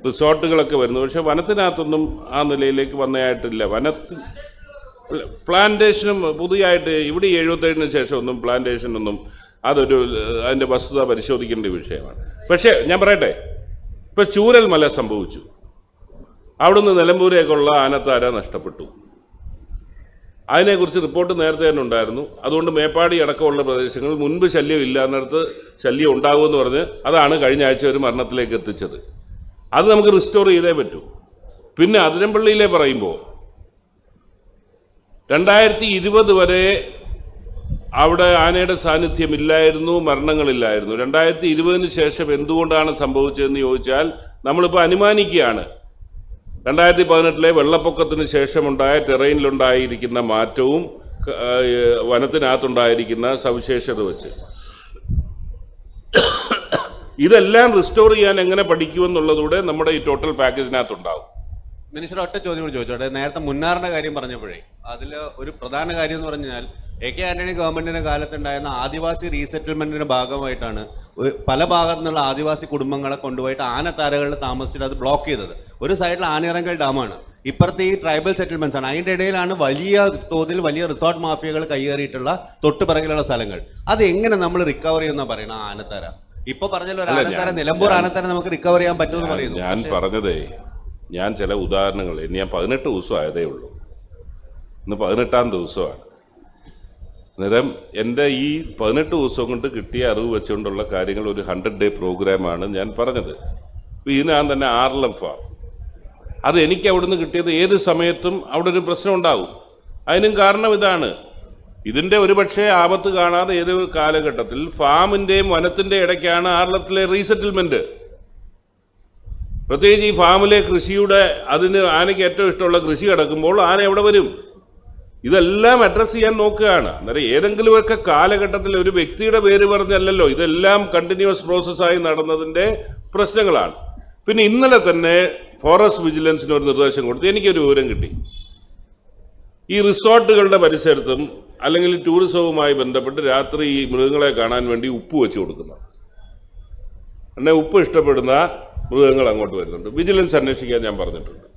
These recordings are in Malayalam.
റിസോർട്ടുകളൊക്കെ വരുന്നു. പക്ഷെ വനത്തിനകത്തൊന്നും ആ നിലയിലേക്ക് വന്നതായിട്ടില്ല. പ്ലാന്റേഷനും പുതിയതായിട്ട് ഇവിടെ 77-ന് ശേഷം ഒന്നും പ്ലാന്റേഷനൊന്നും അതിൻ്റെ വസ്തുത പരിശോധിക്കേണ്ട വിഷയമാണ്. പക്ഷേ ഞാൻ പറയട്ടെ, ഇപ്പം ചൂരൽ മല സംഭവിച്ചു, അവിടുന്ന് നിലമ്പൂരേക്കുള്ള ആനത്താര നഷ്ടപ്പെട്ടു. അതിനെക്കുറിച്ച് റിപ്പോർട്ട് നേരത്തെ തന്നെ ഉണ്ടായിരുന്നു. അതുകൊണ്ട് മേപ്പാടി അടക്കമുള്ള പ്രദേശങ്ങളിൽ മുൻപ് ശല്യം ഇല്ലാന്നിടത്ത് ശല്യം ഉണ്ടാകുമെന്ന് പറഞ്ഞ് അതാണ് കഴിഞ്ഞ ആഴ്ച ഒരു മരണത്തിലേക്ക് എത്തിച്ചത്. അത് നമുക്ക് റിസ്റ്റോർ ചെയ്തേ പറ്റൂ. പിന്നെ അതിരമ്പള്ളിയിലെ പറയുമ്പോൾ 2020 വരെ അവിടെ ആനയുടെ സാന്നിധ്യമില്ലായിരുന്നു, മരണങ്ങളില്ലായിരുന്നു. 2020-ന് ശേഷം എന്തുകൊണ്ടാണ് സംഭവിച്ചതെന്ന് ചോദിച്ചാൽ നമ്മളിപ്പോൾ അനുമാനിക്കുകയാണ്. 2018-ലെ വെള്ളപ്പൊക്കത്തിന് ശേഷമുണ്ടായ ടെറൈനിലുണ്ടായിരിക്കുന്ന മാറ്റവും വനത്തിനകത്തുണ്ടായിരിക്കുന്ന സവിശേഷത വെച്ച് ഇതെല്ലാം റിസ്റ്റോർ ചെയ്യാൻ എങ്ങനെ പഠിക്കുമെന്നുള്ളതൂടെ നമ്മുടെ ഈ ടോട്ടൽ പാക്കേജിനകത്തുണ്ടാവും. മിനിസ്റ്റർ ഒറ്റ ചോദ്യം കൂടി ചോദിച്ചോട്ടെ. നേരത്തെ മുന്നാറിന്റെ കാര്യം പറഞ്ഞപ്പോഴേ അതിൽ ഒരു പ്രധാന കാര്യം എന്ന് പറഞ്ഞാൽ AK ആന്റണി ഗവൺമെന്റിന്റെ കാലത്തുണ്ടായിരുന്ന ആദിവാസി റീസെറ്റിൽമെന്റിന്റെ ഭാഗമായിട്ടാണ് പല ഭാഗത്തു നിന്നുള്ള ആദിവാസി കുടുംബങ്ങളെ കൊണ്ടുപോയിട്ട് ആനത്താരകളിൽ താമസിച്ചിട്ട് അത് ബ്ലോക്ക് ചെയ്തത്. ഒരു സൈഡിൽ ആനിറങ്കൽ ഡാമാണ്, ഇപ്പുറത്തെ ഈ ട്രൈബൽ സെറ്റിൽമെന്റ്സ് ആണ്. അതിൻ്റെ ഇടയിലാണ് വലിയ തോതിൽ വലിയ റിസോർട്ട് മാഫിയകൾ കൈയേറിയിട്ടുള്ള തൊട്ടുപിറകിലുള്ള സ്ഥലങ്ങൾ. അത് എങ്ങനെ നമ്മൾ റിക്കവർ ചെയ്യുന്ന പറയണം? ആനത്താര ഇപ്പൊ പറഞ്ഞല്ലോ, ഒരു ആനത്താര നിലമ്പൂർ ആനത്താര നമുക്ക് റിക്കവർ ചെയ്യാൻ പറ്റുമെന്ന് പറയുന്നു. ഞാൻ പറഞ്ഞതേ, ഞാൻ ചില ഉദാഹരണങ്ങൾ, ഞാൻ 18 ദിവസം ആയതേ ഉള്ളൂ, ഇന്ന് 18-ാം ദിവസമാണ്. അന്നേരം എൻ്റെ ഈ 18 ദിവസം കൊണ്ട് കിട്ടിയ അറിവ് വെച്ചുകൊണ്ടുള്ള കാര്യങ്ങൾ ഒരു 100-ഡേ പ്രോഗ്രാമാണ് ഞാൻ പറഞ്ഞത്. ഇതിനകം തന്നെ ആർലം ഫാം, അത് എനിക്ക് അവിടുന്ന് കിട്ടിയത് ഏത് സമയത്തും അവിടെ ഒരു പ്രശ്നം ഉണ്ടാകും. അതിനും കാരണം ഇതാണ്. ഇതിൻ്റെ ഒരു പക്ഷേ ആപത്ത് കാണാതെ ഏതൊരു കാലഘട്ടത്തിൽ ഫാമിൻ്റെയും വനത്തിൻ്റെ ഇടയ്ക്കാണ് ആർലത്തിലെ റീസെറ്റിൽമെൻറ്റ്. പ്രത്യേകിച്ച് ഈ ഫാമിലെ കൃഷിയുടെ അതിന് ആനയ്ക്ക് ഏറ്റവും ഇഷ്ടമുള്ള കൃഷി കിടക്കുമ്പോൾ ആന എവിടെ വരും? ഇതെല്ലാം അഡ്രസ്സ് ചെയ്യാൻ നോക്കുകയാണ്. അന്നേരം ഏതെങ്കിലുമൊക്കെ കാലഘട്ടത്തിൽ ഒരു വ്യക്തിയുടെ പേര് പറഞ്ഞല്ലല്ലോ, ഇതെല്ലാം കണ്ടിന്യൂസ് പ്രോസസ്സായി നടന്നതിൻ്റെ പ്രശ്നങ്ങളാണ്. പിന്നെ ഇന്നലെ തന്നെ ഫോറസ്റ്റ് വിജിലൻസിന് ഒരു നിർദ്ദേശം കൊടുത്തു. എനിക്കൊരു വിവരം കിട്ടി, ഈ റിസോർട്ടുകളുടെ പരിസരത്തും അല്ലെങ്കിൽ ടൂറിസവുമായി ബന്ധപ്പെട്ട് രാത്രി ഈ മൃഗങ്ങളെ കാണാൻ വേണ്ടി ഉപ്പ് വെച്ച് കൊടുക്കുന്നു. എന്നെ ഉപ്പ് ഇഷ്ടപ്പെടുന്ന മൃഗങ്ങൾ അങ്ങോട്ട് വരുന്നുണ്ട്. വിജിലൻസ് അന്വേഷിക്കാൻ ഞാൻ പറഞ്ഞിട്ടുണ്ട്.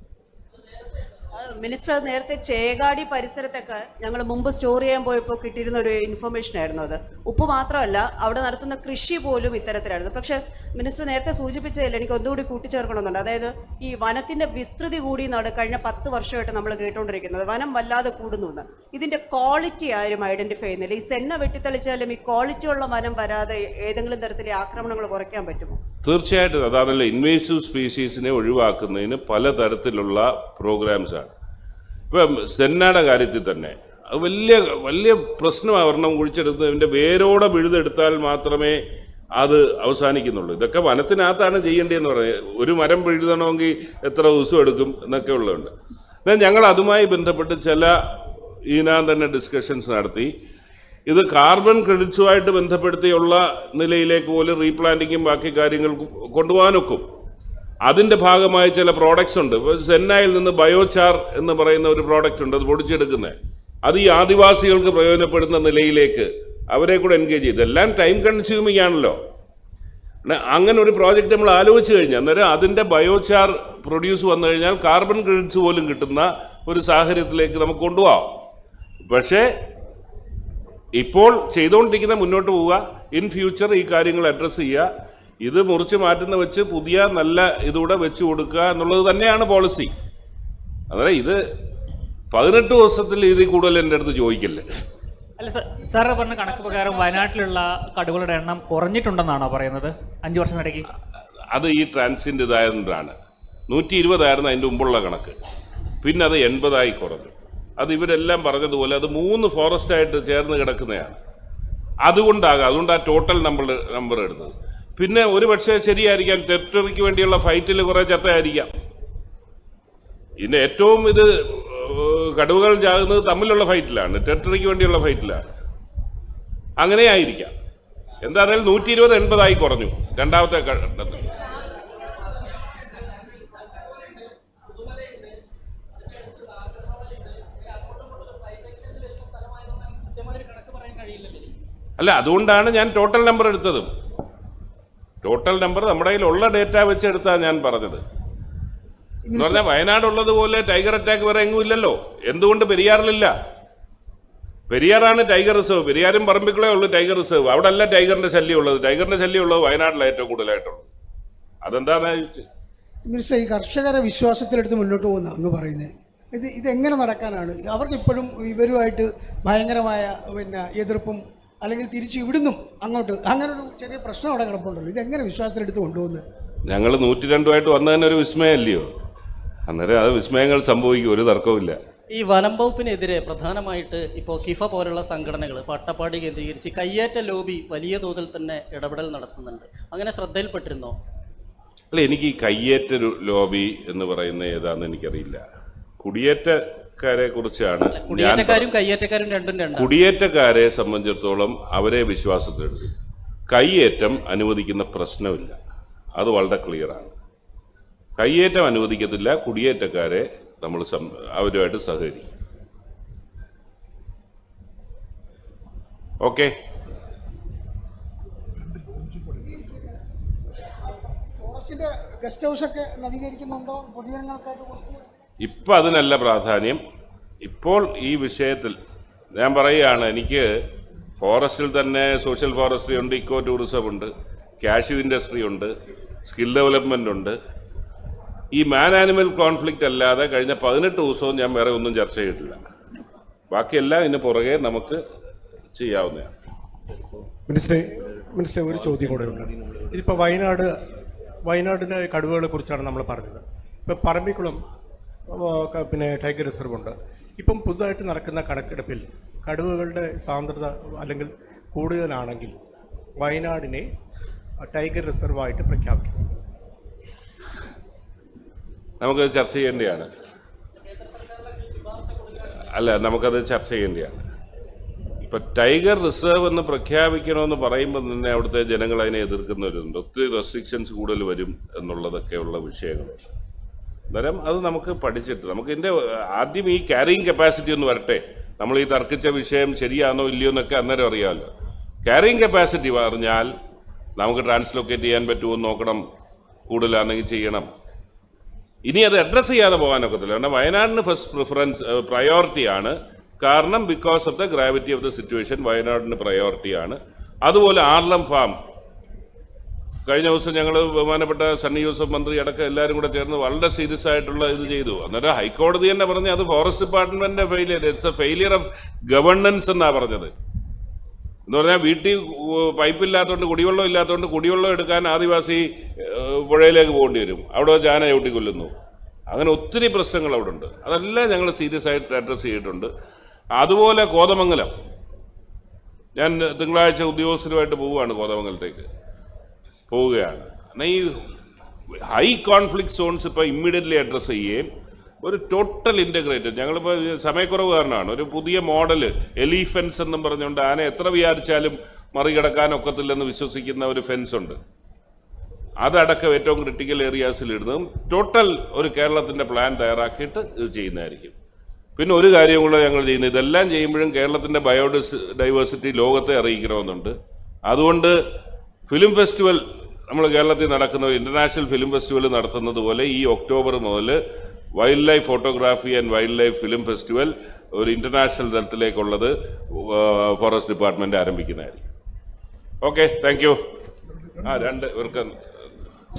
മിനിസ്റ്റർ, നേരത്തെ ചേകാടി പരിസരത്തൊക്കെ ഞങ്ങൾ മുമ്പ് സ്റ്റോർ ചെയ്യാൻ പോയപ്പോൾ കിട്ടിയിരുന്ന ഒരു ഇൻഫർമേഷൻ ആയിരുന്നു അത്. ഉപ്പ് മാത്രമല്ല, അവിടെ നടത്തുന്ന കൃഷി പോലും ഇത്തരത്തിലായിരുന്നു. പക്ഷെ മിനിസ്റ്റർ നേരത്തെ സൂചിപ്പിച്ചതിൽ എനിക്ക് ഒന്നുകൂടി കൂട്ടിച്ചേർക്കണമെന്നുണ്ട്. അതായത് ഈ വനത്തിന്റെ വിസ്തൃതി കൂടി കഴിഞ്ഞ 10 വർഷമായിട്ട് നമ്മൾ കേട്ടുകൊണ്ടിരിക്കുന്നത് വനം വല്ലാതെ കൂടുന്നു എന്ന്. ഇതിന്റെ ക്വാളിറ്റി ആരും ഐഡന്റിഫൈ ചെയ്യുന്നില്ല. ഈ സെന്ന വെട്ടിത്തെളിച്ചാലും ഈ ക്വാളിറ്റി ഉള്ള വനം വരാതെ ഏതെങ്കിലും തരത്തിലെ ആക്രമണങ്ങൾ കുറയ്ക്കാൻ പറ്റുമോ? തീർച്ചയായിട്ടും. അതാണല്ലോ ഇൻവേസീവ് സ്പീഷീസിനെ ഒഴിവാക്കുന്നതിന് പലതരത്തിലുള്ള പ്രോഗ്രാംസാണ്. ഇപ്പം സെന്നയുടെ കാര്യത്തിൽ തന്നെ അത് വലിയ വലിയ പ്രശ്നമാണ്. ഒരെണ്ണം കുഴിച്ചെടുത്ത് വേരോടെ പിഴുതെടുത്താൽ മാത്രമേ അത് അവസാനിക്കുന്നുള്ളൂ. ഇതൊക്കെ വനത്തിനകത്താണ് ചെയ്യേണ്ടതെന്ന് പറയുന്നത്. ഒരു മരം പിഴുതണമെങ്കിൽ എത്ര ദിവസം എടുക്കും എന്നൊക്കെ ഉള്ളതുണ്ട്. എന്നാൽ ഞങ്ങൾ അതുമായി ബന്ധപ്പെട്ട് ചില ഇതിനകം തന്നെ ഡിസ്കഷൻസ് നടത്തി. ഇത് കാർബൺ ക്രെഡിറ്റ്സുമായിട്ട് ബന്ധപ്പെടുത്തിയുള്ള നിലയിലേക്ക് പോലും റീപ്ലാന്റിങ്ങും ബാക്കി കാര്യങ്ങൾ കൊണ്ടുപോകാനൊക്കും. അതിൻ്റെ ഭാഗമായി ചില പ്രോഡക്ട്സ് ഉണ്ട്. സെന്നയിൽ നിന്ന് ബയോചാർ എന്ന് പറയുന്ന ഒരു പ്രോഡക്റ്റ് ഉണ്ട്, അത് പൊടിച്ചെടുക്കുന്നത്. അത് ഈ ആദിവാസികൾക്ക് പ്രയോജനപ്പെടുന്ന നിലയിലേക്ക് അവരെ കൂടെ എൻഗേജ് ചെയ്ത്, ഇതെല്ലാം ടൈം കൺസ്യൂമിങ് ആണല്ലോ. അങ്ങനെ ഒരു പ്രോജക്റ്റ് നമ്മൾ ആലോചിച്ച് കഴിഞ്ഞാൽ അന്നേരം അതിൻ്റെ ബയോചാർ പ്രൊഡ്യൂസ് വന്നു കഴിഞ്ഞാൽ കാർബൺ ക്രെഡിറ്റ്സ് പോലും കിട്ടുന്ന ഒരു സാഹചര്യത്തിലേക്ക് നമുക്ക് കൊണ്ടുപോകാം. പക്ഷേ ഇപ്പോൾ ചെയ്തുകൊണ്ടിരിക്കുന്ന മുന്നോട്ട് പോവുക, ഇൻ ഫ്യൂച്ചർ ഈ കാര്യങ്ങൾ അഡ്രസ്സ് ചെയ്യുക, ഇത് മുറിച്ച് മാറ്റുന്ന വെച്ച് പുതിയ നല്ല ഇതൂടെ വെച്ച് കൊടുക്കുക എന്നുള്ളത് തന്നെയാണ് പോളിസി. അതായത് ഇത് 18 ദിവസത്തിൽ ഇതിൽ കൂടുതൽ എൻ്റെ അടുത്ത് ചോദിക്കില്ലേ. അല്ല സാർ പറഞ്ഞ കണക്ക് പ്രകാരം വയനാട്ടിലുള്ള കടുവകളുടെ എണ്ണം കുറഞ്ഞിട്ടുണ്ടെന്നാണോ പറയുന്നത് 5 വർഷത്തിനിടയ്ക്ക്? അത് ഈ ട്രാൻസിൻ്റെ ഇതായതുകൊണ്ടാണ്. 120 ആയിരുന്നു അതിൻ്റെ മുമ്പുള്ള കണക്ക്, പിന്നെ അത് 80 കുറഞ്ഞു. അത് ഇവരെല്ലാം പറഞ്ഞതുപോലെ അത് 3 ഫോറസ്റ്റായിട്ട് ചേർന്ന് കിടക്കുന്നതാണ്. അതുകൊണ്ട് ആ ടോട്ടൽ നമ്പർ എടുത്തത്. പിന്നെ ഒരു പക്ഷേ ശരിയായിരിക്കാം, ടെറിട്ടറിക്ക് വേണ്ടിയുള്ള ഫൈറ്റിൽ കുറേ ചത്തയായിരിക്കാം. ഇതിൻ്റെ ഏറ്റവും ഇത് കടുവകൾ ചാകുന്നത് തമ്മിലുള്ള ഫൈറ്റിലാണ്, ടെറിട്ടറിക്ക് വേണ്ടിയുള്ള ഫൈറ്റിലാണ്. അങ്ങനെ ആയിരിക്കാം. എന്തായാലും 120 80 കുറഞ്ഞു രണ്ടാമത്തെ ഘട്ടത്തിൽ. അല്ല, അതുകൊണ്ടാണ് ഞാൻ ടോട്ടൽ നമ്പർ എടുത്തതും. ടോട്ടൽ നമ്പർ നമ്മുടെ കയ്യിലുള്ള ഡേറ്റ വെച്ചെടുത്താണ് ഞാൻ പറഞ്ഞത്. എന്ന് പറഞ്ഞാൽ വയനാടുള്ളതുപോലെ ടൈഗർ അറ്റാക്ക് വേറെ എങ്ങും ഇല്ലല്ലോ. എന്തുകൊണ്ട് പെരിയാറിലില്ല? പെരിയാറാണ് ടൈഗർ റിസർവ്. പെരിയാറും പറമ്പിക്കുളേ ഉള്ളൂ ടൈഗർ റിസർവ്. അവിടെ അല്ല ടൈഗറിന്റെ ശല്യം ഉള്ളത്. ടൈഗറിന്റെ ശല്യം ഉള്ളത് വയനാട്ടിലാണ് ഏറ്റവും കൂടുതലായിട്ടുള്ളത്. അതെന്താണെന്ന് ചോദിച്ചത്. മിനിസ്റ്റർ, ഈ കർഷകരെ വിശ്വാസത്തിലെടുത്ത് മുന്നോട്ട് പോകുന്ന അങ്ങ് പറയുന്നത് ഇതെങ്ങനെ നടക്കാനാണ്? അവർക്ക് ഇപ്പോഴും ഇവരുമായിട്ട് ഭയങ്കരമായ എതിർപ്പും അല്ലെങ്കിൽ തിരിച്ച് ഇവിടുന്നും അങ്ങോട്ട് അങ്ങനെ ഒരു ചെറിയ പ്രശ്നം അവിടെ കിടപ്പുണ്ടല്ലോ. ഇതെങ്ങനെ വിശ്വാസത്തിലെടുത്ത് കൊണ്ടുപോകുന്നത്? ഞങ്ങൾ 102 വന്നതിന് ഒരു വിസ്മയമല്ലയോ? അന്നേരം അത് വിസ്മയങ്ങൾ സംഭവിക്കും, ഒരു തർക്കവുമില്ല. ഈ വനം വകുപ്പിനെതിരെ പ്രധാനമായിട്ട് ഇപ്പോൾ കിഫ പോലുള്ള സംഘടനകൾ അട്ടപ്പാടി കേന്ദ്രീകരിച്ച് കയ്യേറ്റ ലോബി വലിയ തോതിൽ തന്നെ ഇടപെടൽ നടത്തുന്നുണ്ട്. അങ്ങനെ ശ്രദ്ധയിൽപ്പെട്ടിരുന്നോ? അല്ല, എനിക്ക് ഈ കയ്യേറ്റ ലോബി എന്ന് പറയുന്ന ഏതാന്ന് എനിക്കറിയില്ല. കുടിയേറ്റക്കാരെ കുറിച്ചാണ് കുടിയേറ്റക്കാരും കയ്യേറ്റക്കാരും രണ്ടും. കുടിയേറ്റക്കാരെ സംബന്ധിച്ചിടത്തോളം അവരെ വിശ്വാസത്തിലെടുക്കും. കയ്യേറ്റം അനുവദിക്കുന്ന പ്രശ്നമില്ല, അത് വളരെ ക്ലിയറാണ്. കയ്യേറ്റം അനുവദിക്കത്തില്ല. കുടിയേറ്റക്കാരെ നമ്മൾ അവരുമായിട്ട് സഹകരിക്കും. ഓക്കെ. ഫോറസ്റ്റിന്റെ ഗസ്റ്റ് ഹൗസ് ഒക്കെ നവീകരിക്കുന്നുണ്ടോ? പൊതുജനങ്ങൾക്കായിട്ട് ഇപ്പം അതിനല്ല പ്രാധാന്യം. ഇപ്പോൾ ഈ വിഷയത്തിൽ ഞാൻ പറയുകയാണ്, എനിക്ക് ഫോറസ്റ്റിൽ തന്നെ സോഷ്യൽ ഫോറസ്ട്രി ഉണ്ട്, ഇക്കോ ടൂറിസം ഉണ്ട്, കാഷ്യൂ ഇൻഡസ്ട്രി ഉണ്ട്, സ്കിൽ ഡെവലപ്മെൻ്റ് ഉണ്ട്. ഈ മാൻ ആനിമൽ കോൺഫ്ലിക്റ്റ് അല്ലാതെ കഴിഞ്ഞ 18 ദിവസവും ഞാൻ വേറെ ഒന്നും ചർച്ച ചെയ്തിട്ടില്ല. ബാക്കിയെല്ലാം ഇതിന് പുറകെ നമുക്ക് ചെയ്യാവുന്നതാണ്. മിനിസ്റ്റർ ഒരു ചോദ്യം കൂടെ ഉണ്ട്. ഇതിപ്പോൾ വയനാടിൻ്റെ കടുവകളെ കുറിച്ചാണ് നമ്മൾ പറഞ്ഞത്. ഇപ്പോൾ പറമ്പിക്കുളം ടൈഗർ റിസർവ് ഉണ്ട്. ഇപ്പം പുതുതായിട്ട് നടക്കുന്ന കണക്കെടുപ്പിൽ കടുവകളുടെ സാന്ദ്രത അല്ലെങ്കിൽ കൂടുതലാണെങ്കിൽ വയനാടിനെ ടൈഗർ റിസർവായിട്ട് പ്രഖ്യാപിക്കും. നമുക്കത് ചർച്ച ചെയ്യേണ്ടതാണ്. അല്ല, നമുക്കത് ചർച്ച ചെയ്യേണ്ടതാണ്. ഇപ്പം ടൈഗർ റിസർവ് എന്ന് പ്രഖ്യാപിക്കണമെന്ന് പറയുമ്പോൾ തന്നെ അവിടുത്തെ ജനങ്ങൾ അതിനെ എതിർക്കുന്നവരുണ്ട്. ഒത്തിരി റെസ്ട്രിക്ഷൻസ് കൂടുതൽ വരും എന്നുള്ളതൊക്കെയുള്ള വിഷയങ്ങളുണ്ട്. അന്നേരം അത് നമുക്ക് പഠിച്ചിട്ട് നമുക്ക് ഇതിൻ്റെ ആദ്യം ഈ ക്യാരിയിങ് കപ്പാസിറ്റി ഒന്ന് വരട്ടെ. നമ്മൾ ഈ തർക്കിച്ച വിഷയം ശരിയാണോ ഇല്ലയോ എന്നൊക്കെ അന്നേരം അറിയാമല്ലോ. ക്യാരിയിങ് കപ്പാസിറ്റി പറഞ്ഞാൽ നമുക്ക് ട്രാൻസ്ലൊക്കേറ്റ് ചെയ്യാൻ പറ്റുമോ എന്ന് നോക്കണം. കൂടുതലാണെങ്കിൽ ചെയ്യണം. ഇനി അത് അഡ്രസ്സ് ചെയ്യാതെ പോകാനൊക്കത്തില്ല. കാരണം വയനാടിന് ഫസ്റ്റ് പ്രിഫറൻസ് പ്രയോറിറ്റിയാണ്. കാരണം because of the gravity of the situation വയനാടിന് പ്രയോറിറ്റിയാണ്. അതുപോലെ ആർലം ഫാം കഴിഞ്ഞ ദിവസം ഞങ്ങൾ ബഹുമാനപ്പെട്ട സണ്ണി ജോസഫ് മന്ത്രി അടക്കം എല്ലാവരും കൂടെ ചേർന്ന് വളരെ സീരിയസ് ആയിട്ടുള്ള ഇത് ചെയ്തു. അന്നേരം ഹൈക്കോടതി തന്നെ പറഞ്ഞ് അത് ഫോറസ്റ്റ് ഡിപ്പാർട്ട്മെന്റിന്റെ failure, it's a failure of governance എന്നാണ് പറഞ്ഞത്. എന്ന് പറഞ്ഞാൽ വീട്ടിൽ പൈപ്പില്ലാത്തതുകൊണ്ട് കുടിവെള്ളം ഇല്ലാത്തതുകൊണ്ട് കുടിവെള്ളം എടുക്കാൻ ആദിവാസി പുഴയിലേക്ക് പോകേണ്ടി വരും. അവിടെ ജാന ചവിട്ടിക്കൊല്ലുന്നു. അങ്ങനെ ഒത്തിരി പ്രശ്നങ്ങൾ അവിടെ ഉണ്ട്. അതെല്ലാം ഞങ്ങൾ സീരിയസ് ആയിട്ട് അഡ്രസ്സ് ചെയ്തിട്ടുണ്ട്. അതുപോലെ കോതമംഗലം, ഞാൻ തിങ്കളാഴ്ച ഉദ്യോഗസ്ഥരുമായിട്ട് പോവുകയാണ്, കോതമംഗലത്തേക്ക് പോവുകയാണ്. എന്നാൽ ഈ ഹൈ കോൺഫ്ലിക്റ്റ് സോൺസ് ഇപ്പോൾ ഇമ്മീഡിയറ്റ്ലി അഡ്രസ്സ് ചെയ്യുകയും ഒരു ടോട്ടൽ ഇൻ്റഗ്രേറ്റഡ്, ഞങ്ങളിപ്പോൾ സമയക്കുറവ് കാരണമാണ് ഒരു പുതിയ മോഡൽ എലിഫെൻസ് എന്നും പറഞ്ഞുകൊണ്ട് ആന എത്ര വിചാരിച്ചാലും മറികടക്കാനൊക്കത്തില്ലെന്ന് വിശ്വസിക്കുന്ന ഒരു ഫെൻസ് ഉണ്ട്. അതടക്കം ഏറ്റവും ക്രിട്ടിക്കൽ ഏരിയാസിൽ ഇടുന്നതും ടോട്ടൽ ഒരു കേരളത്തിൻ്റെ പ്ലാൻ തയ്യാറാക്കിയിട്ട് ഇത് ചെയ്യുന്നതായിരിക്കും. പിന്നെ ഒരു കാര്യം കൂടെ ഞങ്ങൾ ചെയ്യുന്നത്, ഇതെല്ലാം ചെയ്യുമ്പോഴും കേരളത്തിൻ്റെ ഡൈവേഴ്സിറ്റി ലോകത്തെ അറിയിക്കണമെന്നുണ്ട്. അതുകൊണ്ട് ഫിലിം ഫെസ്റ്റിവൽ നമ്മൾ കേരളത്തിൽ നടക്കുന്ന ഇൻ്റർനാഷണൽ ഫിലിം ഫെസ്റ്റിവൽ നടത്തുന്നത് പോലെ ഈ ഒക്ടോബർ മുതൽ wildlife photography and wildlife film festival ഒരു ഇൻ്റർനാഷണൽ തലത്തിലേക്കുള്ളത് ഫോറസ്റ്റ് ഡിപ്പാർട്ട്മെൻറ്റ് ആരംഭിക്കുന്നതായിരിക്കും. Okay, thank you. ഇവർക്ക്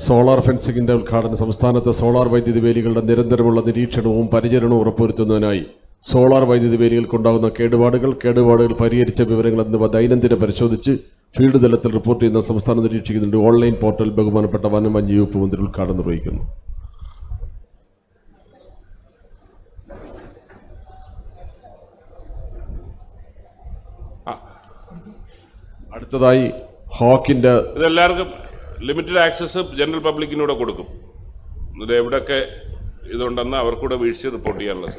സോളാർ ഫെൻസിംഗിന്റെ ഉദ്ഘാടനം സംസ്ഥാനത്ത് സോളാർ വൈദ്യുതി വേലികളുടെ നിരന്തരമുള്ള നിരീക്ഷണവും പരിചരണവും ഉറപ്പുവരുത്തുന്നതിനായി സോളാർ വൈദ്യുതി വേലികൾക്കുണ്ടാകുന്ന കേടുപാടുകൾ പരിഹരിച്ച വിവരങ്ങൾ എന്നിവ ദൈനംദിനം പരിശോധിച്ച് ഫീൽഡ് തലത്തിൽ റിപ്പോർട്ട് ചെയ്യുന്ന സംസ്ഥാനം നിരീക്ഷിക്കുന്നുണ്ട് ഓൺലൈൻ പോർട്ടൽ ബഹുമാനപ്പെട്ട വനം വന്യ വകുപ്പ് മന്ത്രി ഉദ്ഘാടനം നിർവഹിക്കുന്നു. അടുത്തതായി ഹോക്കിന്റെ ഇതെല്ലാവർക്കും ലിമിറ്റഡ് ആക്സസ് ജനറൽ പബ്ലിക്കിനൂടെ കൊടുക്കും. ഇത് എവിടെയൊക്കെ ഇതുണ്ടെന്ന് അവർക്കൂടെ വീഴ്ച റിപ്പോർട്ട് ചെയ്യാനുള്ളത്.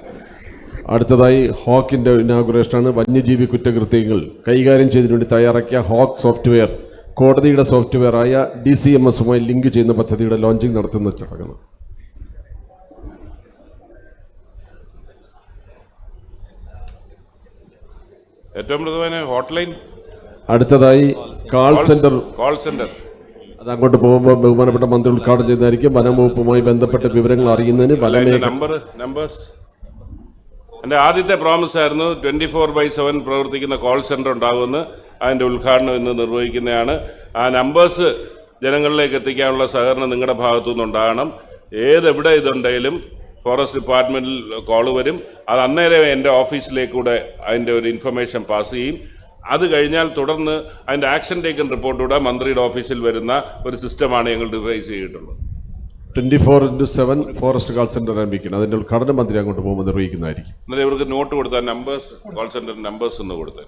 അടുത്തതായി ഹോക്കിന്റെ ഇനാഗുറേഷനാണ്. വന്യജീവി കുറ്റകൃത്യങ്ങൾ കൈകാര്യം ചെയ്തതിനു വേണ്ടി തയ്യാറാക്കിയ ഹോക്ക് സോഫ്റ്റ്വെയർ കോടതിയുടെ സോഫ്റ്റ്വെയറായ DCMS-ഉമായി ലിങ്ക് ചെയ്യുന്ന പദ്ധതിയുടെ ലോഞ്ചിങ് നടത്തുന്ന ചടങ്ങാണ്. ഏറ്റവും പ്രധാന ഹോട്ട്ലൈൻ. അടുത്തതായി കോൾ സെന്റർ അത് അങ്ങോട്ട് പോകുമ്പോൾ ബഹുമാനപ്പെട്ട മന്ത്രി ഉദ്ഘാടനം ചെയ്തായിരിക്കും. വനം വകുപ്പുമായി ബന്ധപ്പെട്ട വിവരങ്ങൾ അറിയുന്നതിന് നമ്പേഴ്സ് എൻ്റെ ആദ്യത്തെ പ്രോമിസ് ആയിരുന്നു 24/7 പ്രവർത്തിക്കുന്ന കോൾ സെൻ്റർ ഉണ്ടാകുമെന്ന്. അതിൻ്റെ ഉദ്ഘാടനം ഇന്ന് നിർവഹിക്കുന്നതാണ്. ആ നമ്പേഴ്സ് ജനങ്ങളിലേക്ക് എത്തിക്കാനുള്ള സഹകരണം നിങ്ങളുടെ ഭാഗത്തു നിന്നുണ്ടാകണം. എവിടെ ഇതുണ്ടെങ്കിലും ഫോറസ്റ്റ് ഡിപ്പാർട്ട്മെൻറ്റിൽ കോൾ വരും. അത് അന്നേരം എൻ്റെ ഓഫീസിലേക്കൂടെ അതിൻ്റെ ഒരു ഇൻഫർമേഷൻ പാസ് ചെയ്യും. അത് കഴിഞ്ഞാൽ തുടർന്ന് അതിൻ്റെ ആക്ഷൻ ടേക്കൺ റിപ്പോർട്ടൂടെ മന്ത്രിയുടെ ഓഫീസിൽ വരുന്ന ഒരു സിസ്റ്റമാണ് ഞങ്ങൾ ഡിവൈസ് ചെയ്തിട്ടുള്ളത്. 24/7 ഫോറസ്റ്റ് കോൾ സെന്റർ ആരംഭിക്കണം. അതിന്റെ ഉദ്ഘാടനം മന്ത്രി അങ്ങോട്ട് പോകുമ്പോൾ നിർവഹിക്കുന്നതായിരിക്കും. എന്നിട്ട് ഇവർക്ക് നോട്ട് കൊടുത്താൽ നമ്പേഴ്സ് കോൾ സെന്റർ നമ്പേഴ്സ് ഒന്ന് കൊടുത്തേ.